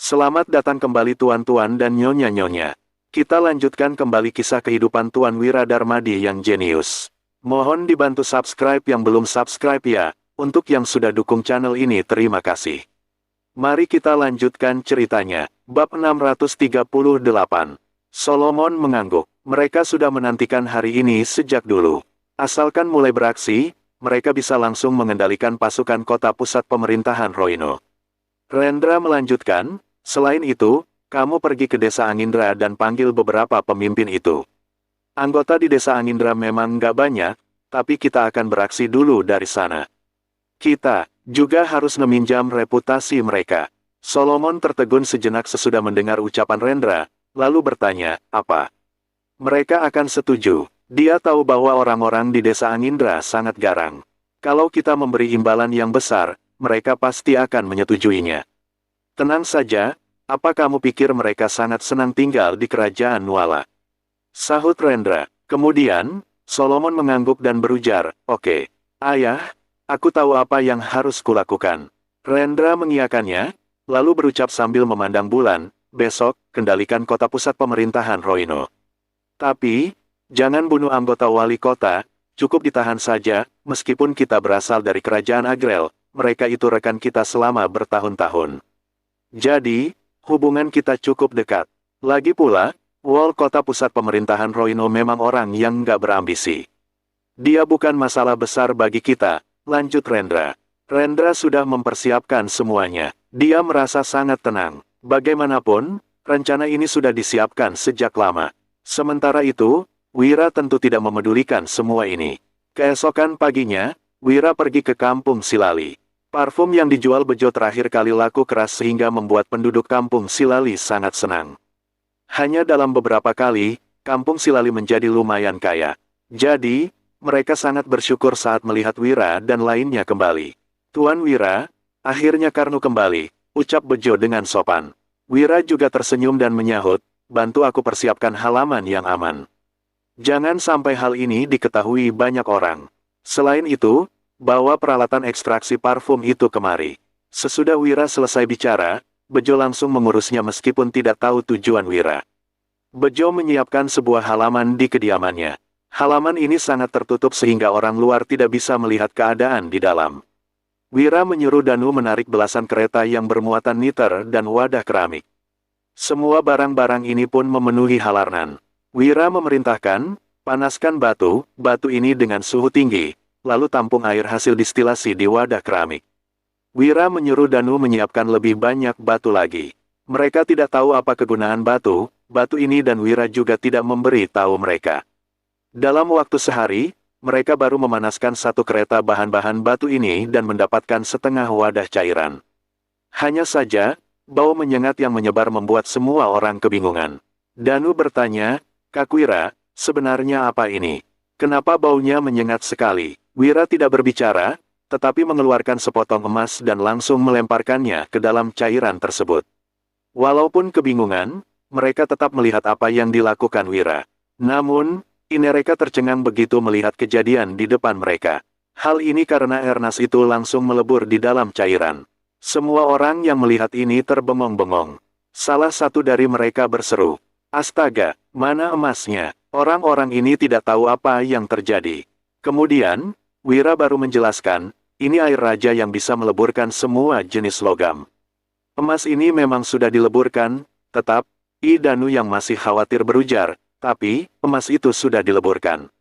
Selamat datang kembali tuan-tuan dan nyonya-nyonya. Kita lanjutkan kembali kisah kehidupan Tuan Wira Darmadi yang jenius. Mohon dibantu subscribe yang belum subscribe ya. Untuk yang sudah dukung channel ini terima kasih. Mari kita lanjutkan ceritanya. Bab 638. Solomon mengangguk. Mereka sudah menantikan hari ini sejak dulu. Asalkan mulai beraksi, mereka bisa langsung mengendalikan pasukan kota pusat pemerintahan Roino. Rendra melanjutkan, selain itu, kamu pergi ke desa Angindra dan panggil beberapa pemimpin itu. Anggota di desa Angindra memang nggak banyak, tapi kita akan beraksi dulu dari sana. Kita juga harus meminjam reputasi mereka. Solomon tertegun sejenak sesudah mendengar ucapan Rendra, lalu bertanya, apa? Mereka akan setuju. Dia tahu bahwa orang-orang di desa Angindra sangat garang. Kalau kita memberi imbalan yang besar, mereka pasti akan menyetujuinya. Tenang saja, apa kamu pikir mereka sangat senang tinggal di kerajaan Nuala? Sahut Rendra. Kemudian, Solomon mengangguk dan berujar, oke, ayah, aku tahu apa yang harus kulakukan. Rendra mengiyakannya, lalu berucap sambil memandang bulan, besok, kendalikan kota pusat pemerintahan Roino. Tapi, jangan bunuh anggota wali kota, cukup ditahan saja, meskipun kita berasal dari kerajaan Agrel, mereka itu rekan kita selama bertahun-tahun. Jadi, hubungan kita cukup dekat. Lagi pula, wali kota pusat pemerintahan Roino memang orang yang nggak berambisi. Dia bukan masalah besar bagi kita, lanjut Rendra. Rendra sudah mempersiapkan semuanya. Dia merasa sangat tenang. Bagaimanapun, rencana ini sudah disiapkan sejak lama. Sementara itu, Wira tentu tidak memedulikan semua ini. Keesokan paginya, Wira pergi ke kampung Silali. Parfum yang dijual Bejo terakhir kali laku keras sehingga membuat penduduk kampung Silali sangat senang. Hanya dalam beberapa kali, kampung Silali menjadi lumayan kaya. Jadi, mereka sangat bersyukur saat melihat Wira dan lainnya kembali. Tuan Wira, akhirnya Karnu kembali, ucap Bejo dengan sopan. Wira juga tersenyum dan menyahut, bantu aku persiapkan halaman yang aman. Jangan sampai hal ini diketahui banyak orang. Selain itu, bawa peralatan ekstraksi parfum itu kemari. Sesudah Wira selesai bicara, Bejo langsung mengurusnya meskipun tidak tahu tujuan Wira. Bejo menyiapkan sebuah halaman di kediamannya. Halaman ini sangat tertutup sehingga orang luar tidak bisa melihat keadaan di dalam. Wira menyuruh Danu menarik belasan kereta yang bermuatan niter dan wadah keramik. Semua barang-barang ini pun memenuhi halaman. Wira memerintahkan, panaskan batu ini dengan suhu tinggi, lalu tampung air hasil distilasi di wadah keramik. Wira menyuruh Danu menyiapkan lebih banyak batu lagi. Mereka tidak tahu apa kegunaan batu ini dan Wira juga tidak memberi tahu mereka. Dalam waktu sehari, mereka baru memanaskan satu kereta bahan-bahan batu ini dan mendapatkan setengah wadah cairan. Hanya saja, bau menyengat yang menyebar membuat semua orang kebingungan. Danu bertanya, Kak Wira, sebenarnya apa ini? Kenapa baunya menyengat sekali? Wira tidak berbicara, tetapi mengeluarkan sepotong emas dan langsung melemparkannya ke dalam cairan tersebut. Walaupun kebingungan, mereka tetap melihat apa yang dilakukan Wira. Namun, mereka tercengang begitu melihat kejadian di depan mereka. Hal ini karena Ernas itu langsung melebur di dalam cairan. Semua orang yang melihat ini terbengong-bengong. Salah satu dari mereka berseru, astaga, mana emasnya? Orang-orang ini tidak tahu apa yang terjadi. Kemudian, Wira baru menjelaskan, ini air raja yang bisa meleburkan semua jenis logam. Emas ini memang sudah dileburkan, Danu yang masih khawatir berujar, tapi, emas itu sudah dileburkan.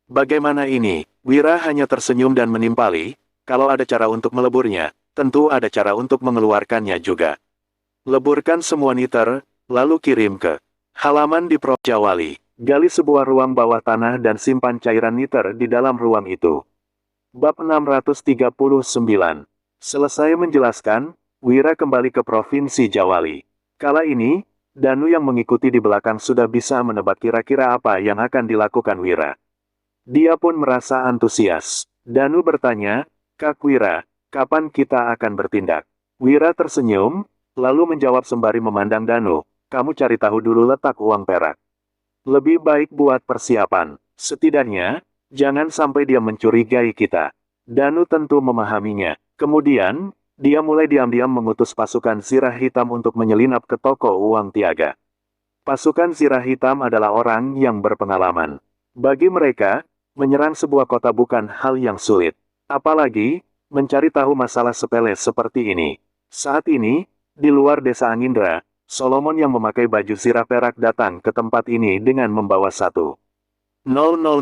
Bagaimana ini? Wira hanya tersenyum dan menimpali, kalau ada cara untuk meleburnya, tentu ada cara untuk mengeluarkannya juga. Leburkan semua niter, lalu kirim ke halaman di Provinsi Wali. Gali sebuah ruang bawah tanah dan simpan cairan niter di dalam ruang itu. Bab 639. Selesai menjelaskan, Wira kembali ke Provinsi Jawali. Kala ini, Danu yang mengikuti di belakang sudah bisa menebak kira-kira apa yang akan dilakukan Wira. Dia pun merasa antusias. Danu bertanya, Kak Wira, kapan kita akan bertindak? Wira tersenyum, lalu menjawab sembari memandang Danu, kamu cari tahu dulu letak uang perak. Lebih baik buat persiapan. Setidaknya, jangan sampai dia mencurigai kita. Danu tentu memahaminya. Kemudian, dia mulai diam-diam mengutus pasukan Zirah Hitam untuk menyelinap ke toko uang Tiaga. Pasukan Zirah Hitam adalah orang yang berpengalaman. Bagi mereka, menyerang sebuah kota bukan hal yang sulit. Apalagi, mencari tahu masalah sepele seperti ini. Saat ini, di luar desa Angindra, Solomon yang memakai baju zirah perak datang ke tempat ini dengan membawa 100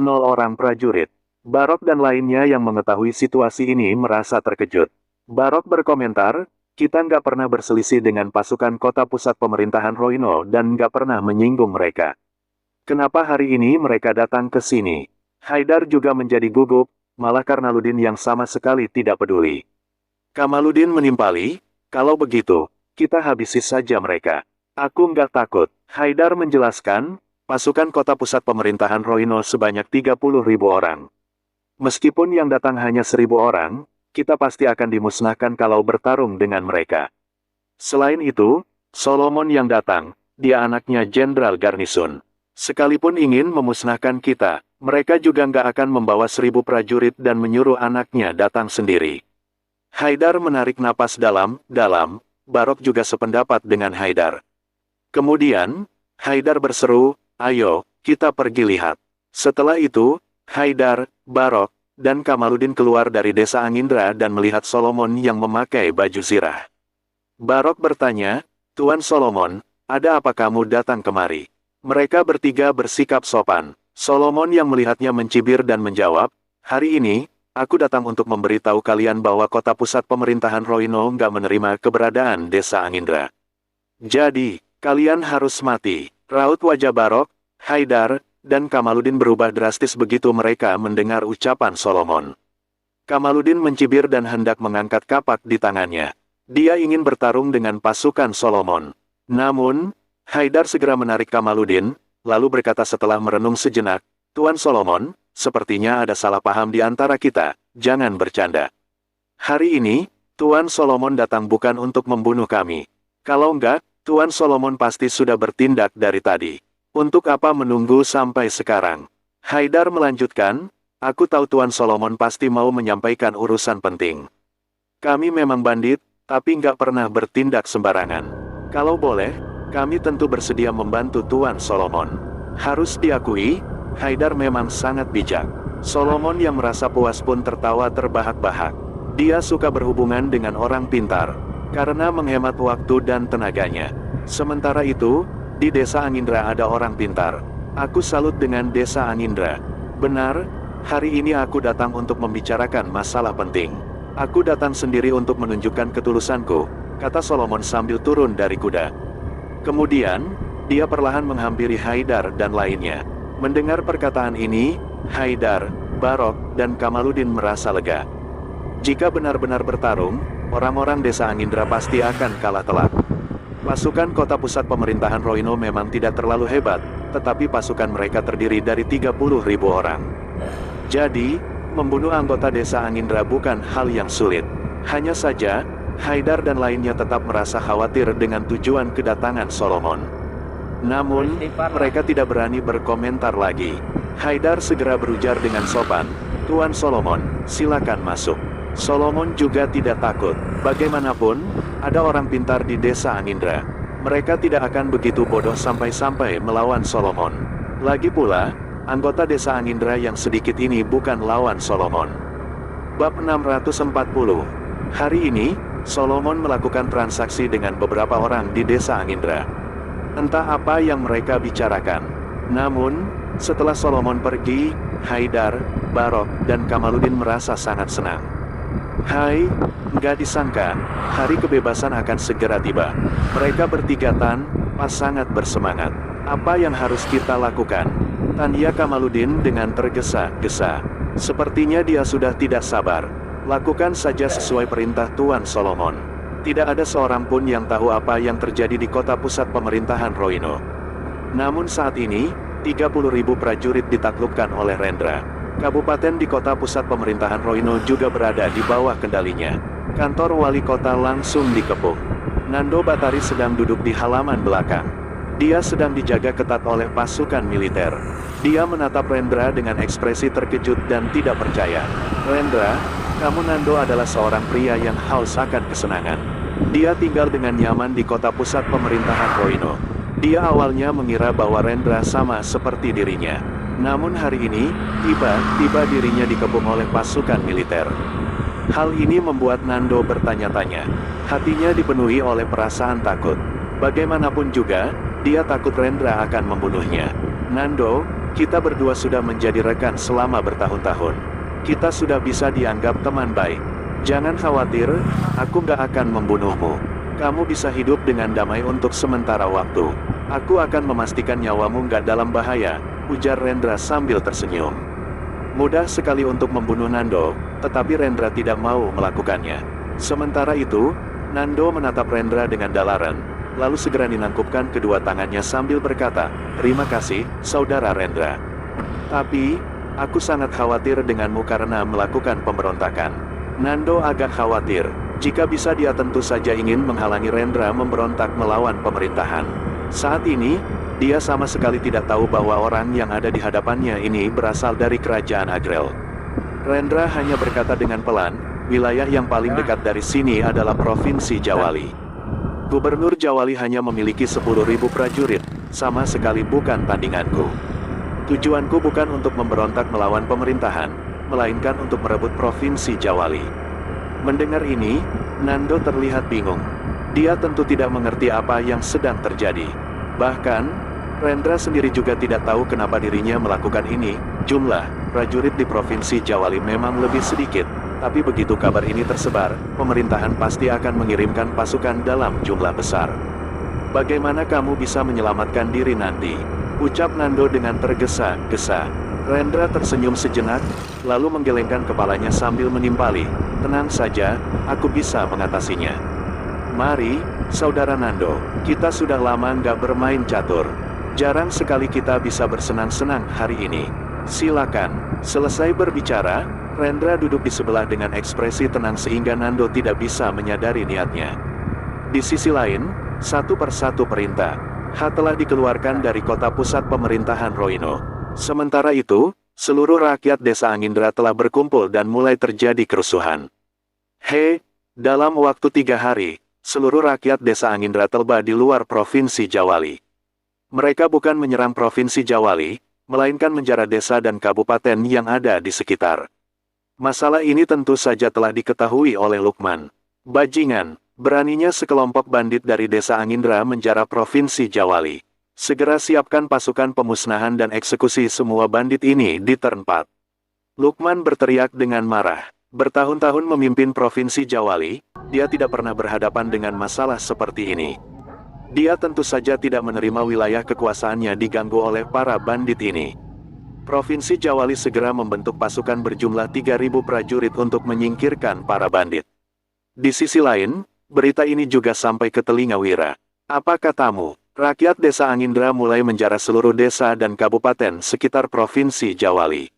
orang prajurit. Barok dan lainnya yang mengetahui situasi ini merasa terkejut. Barok berkomentar, kita nggak pernah berselisih dengan pasukan kota pusat pemerintahan Roino dan nggak pernah menyinggung mereka. Kenapa hari ini mereka datang ke sini? Haidar juga menjadi gugup, malah karena Ludin yang sama sekali tidak peduli. Kamaluddin menimpali, kalau begitu, kita habisi saja mereka. Aku nggak takut. Haidar menjelaskan, pasukan kota pusat pemerintahan Roino sebanyak 30.000 orang. Meskipun yang datang hanya 1.000 orang, kita pasti akan dimusnahkan kalau bertarung dengan mereka. Selain itu, Solomon yang datang, dia anaknya Jenderal Garnison. Sekalipun ingin memusnahkan kita, mereka juga nggak akan membawa 1.000 prajurit dan menyuruh anaknya datang sendiri. Haidar menarik napas dalam, Barok juga sependapat dengan Haidar. Kemudian, Haidar berseru, ayo, kita pergi lihat. Setelah itu, Haidar, Barok, dan Kamaluddin keluar dari desa Angindra dan melihat Solomon yang memakai baju zirah. Barok bertanya, Tuan Solomon, ada apa kamu datang kemari? Mereka bertiga bersikap sopan. Solomon yang melihatnya mencibir dan menjawab, hari ini, aku datang untuk memberitahu kalian bahwa kota pusat pemerintahan Roino nggak menerima keberadaan desa Angindra. Jadi, kalian harus mati. Raut wajah Barok, Haidar, dan Kamaluddin berubah drastis begitu mereka mendengar ucapan Solomon. Kamaluddin mencibir dan hendak mengangkat kapak di tangannya. Dia ingin bertarung dengan pasukan Solomon. Namun, Haidar segera menarik Kamaluddin, lalu berkata setelah merenung sejenak, Tuan Solomon, sepertinya ada salah paham di antara kita, jangan bercanda. Hari ini, Tuan Solomon datang bukan untuk membunuh kami. Kalau enggak, Tuan Solomon pasti sudah bertindak dari tadi. Untuk apa menunggu sampai sekarang? Haidar melanjutkan, aku tahu Tuan Solomon pasti mau menyampaikan urusan penting. Kami memang bandit, tapi nggak pernah bertindak sembarangan. Kalau boleh, kami tentu bersedia membantu Tuan Solomon. Harus diakui, Haidar memang sangat bijak. Solomon yang merasa puas pun tertawa terbahak-bahak. Dia suka berhubungan dengan orang pintar, karena menghemat waktu dan tenaganya. Sementara itu, di desa Angindra ada orang pintar. Aku salut dengan desa Angindra. Benar, hari ini aku datang untuk membicarakan masalah penting. Aku datang sendiri untuk menunjukkan ketulusanku, kata Solomon sambil turun dari kuda. Kemudian, dia perlahan menghampiri Haidar dan lainnya. Mendengar perkataan ini, Haidar, Barok, dan Kamaluddin merasa lega. Jika benar-benar bertarung, orang-orang desa Angindra pasti akan kalah telak. Pasukan kota pusat pemerintahan Roino memang tidak terlalu hebat, tetapi pasukan mereka terdiri dari 30.000 orang. Jadi, membunuh anggota desa Angindra bukan hal yang sulit. Hanya saja, Haidar dan lainnya tetap merasa khawatir dengan tujuan kedatangan Solomon. Namun, mereka tidak berani berkomentar lagi. Haidar segera berujar dengan sopan, Tuan Solomon, silakan masuk. Solomon juga tidak takut. Bagaimanapun, ada orang pintar di desa Angindra. Mereka tidak akan begitu bodoh sampai-sampai melawan Solomon. Lagi pula, anggota desa Angindra yang sedikit ini bukan lawan Solomon. Bab 640. Hari ini, Solomon melakukan transaksi dengan beberapa orang di desa Angindra. Entah apa yang mereka bicarakan. Namun, setelah Solomon pergi, Haidar, Barok, dan Kamaluddin merasa sangat senang. Hai, nggak disangka, hari kebebasan akan segera tiba. Mereka bertiga pas sangat bersemangat. Apa yang harus kita lakukan? Tanya Kamaluddin dengan tergesa-gesa. Sepertinya dia sudah tidak sabar. Lakukan saja sesuai perintah Tuan Solomon. Tidak ada seorang pun yang tahu apa yang terjadi di kota pusat pemerintahan Roino. Namun saat ini, 30.000 prajurit ditaklukkan oleh Rendra. Kabupaten di kota pusat pemerintahan Roino juga berada di bawah kendalinya. Kantor wali kota langsung dikepung. Nando Batari sedang duduk di halaman belakang. Dia sedang dijaga ketat oleh pasukan militer. Dia menatap Rendra dengan ekspresi terkejut dan tidak percaya. Rendra, Kamu Nando adalah seorang pria yang haus akan kesenangan. Dia tinggal dengan nyaman di kota pusat pemerintahan Roino. Dia awalnya mengira bahwa Rendra sama seperti dirinya. Namun hari ini, tiba-tiba dirinya dikepung oleh pasukan militer. Hal ini membuat Nando bertanya-tanya. Hatinya dipenuhi oleh perasaan takut. Bagaimanapun juga, dia takut Rendra akan membunuhnya. Nando, kita berdua sudah menjadi rekan selama bertahun-tahun. Kita sudah bisa dianggap teman baik. Jangan khawatir, aku gak akan membunuhmu. Kamu bisa hidup dengan damai untuk sementara waktu. Aku akan memastikan nyawamu gak dalam bahaya, ujar Rendra sambil tersenyum. Mudah sekali untuk membunuh Nando, tetapi Rendra tidak mau melakukannya. Sementara itu, Nando menatap Rendra dengan dalaran, lalu segera menangkupkan kedua tangannya sambil berkata, "Terima kasih, Saudara Rendra. Tapi, aku sangat khawatir denganmu karena melakukan pemberontakan." Nando agak khawatir. Jika bisa dia tentu saja ingin menghalangi Rendra memberontak melawan pemerintahan. Saat ini, dia sama sekali tidak tahu bahwa orang yang ada di hadapannya ini berasal dari kerajaan Agrel. Rendra hanya berkata dengan pelan, "Wilayah yang paling dekat dari sini adalah Provinsi Jawali. Gubernur Jawali hanya memiliki 10.000 prajurit, sama sekali bukan tandinganku. Tujuanku bukan untuk memberontak melawan pemerintahan, melainkan untuk merebut Provinsi Jawali." Mendengar ini, Nando terlihat bingung. Dia tentu tidak mengerti apa yang sedang terjadi. Bahkan, Rendra sendiri juga tidak tahu kenapa dirinya melakukan ini. Jumlah prajurit di Provinsi Jawali memang lebih sedikit, tapi begitu kabar ini tersebar, pemerintahan pasti akan mengirimkan pasukan dalam jumlah besar. "Bagaimana kamu bisa menyelamatkan diri nanti?" ucap Nando dengan tergesa-gesa. Rendra tersenyum sejenak, lalu menggelengkan kepalanya sambil menimpali, "Tenang saja, aku bisa mengatasinya. Mari, Saudara Nando, kita sudah lama nggak bermain catur. Jarang sekali kita bisa bersenang-senang hari ini. Silakan." Selesai berbicara, Rendra duduk di sebelah dengan ekspresi tenang sehingga Nando tidak bisa menyadari niatnya. Di sisi lain, satu persatu perintah telah dikeluarkan dari kota pusat pemerintahan Roino. Sementara itu, seluruh rakyat desa Angindra telah berkumpul dan mulai terjadi kerusuhan. Dalam waktu 3 hari, seluruh rakyat desa Angindra tiba di luar Provinsi Jawali. Mereka bukan menyerang Provinsi Jawali, melainkan menjara desa dan kabupaten yang ada di sekitar. Masalah ini tentu saja telah diketahui oleh Lukman. Bajingan, beraninya sekelompok bandit dari desa Angindra menjara Provinsi Jawali. Segera siapkan pasukan pemusnahan dan eksekusi semua bandit ini di Turn 4. Lukman berteriak dengan marah. Bertahun-tahun memimpin Provinsi Jawali, dia tidak pernah berhadapan dengan masalah seperti ini. Dia tentu saja tidak menerima wilayah kekuasaannya diganggu oleh para bandit ini. Provinsi Jawali segera membentuk pasukan berjumlah 3.000 prajurit untuk menyingkirkan para bandit. Di sisi lain, berita ini juga sampai ke telinga Wira. "Apa katamu? Rakyat desa Angindra mulai menjara seluruh desa dan kabupaten sekitar Provinsi Jawali.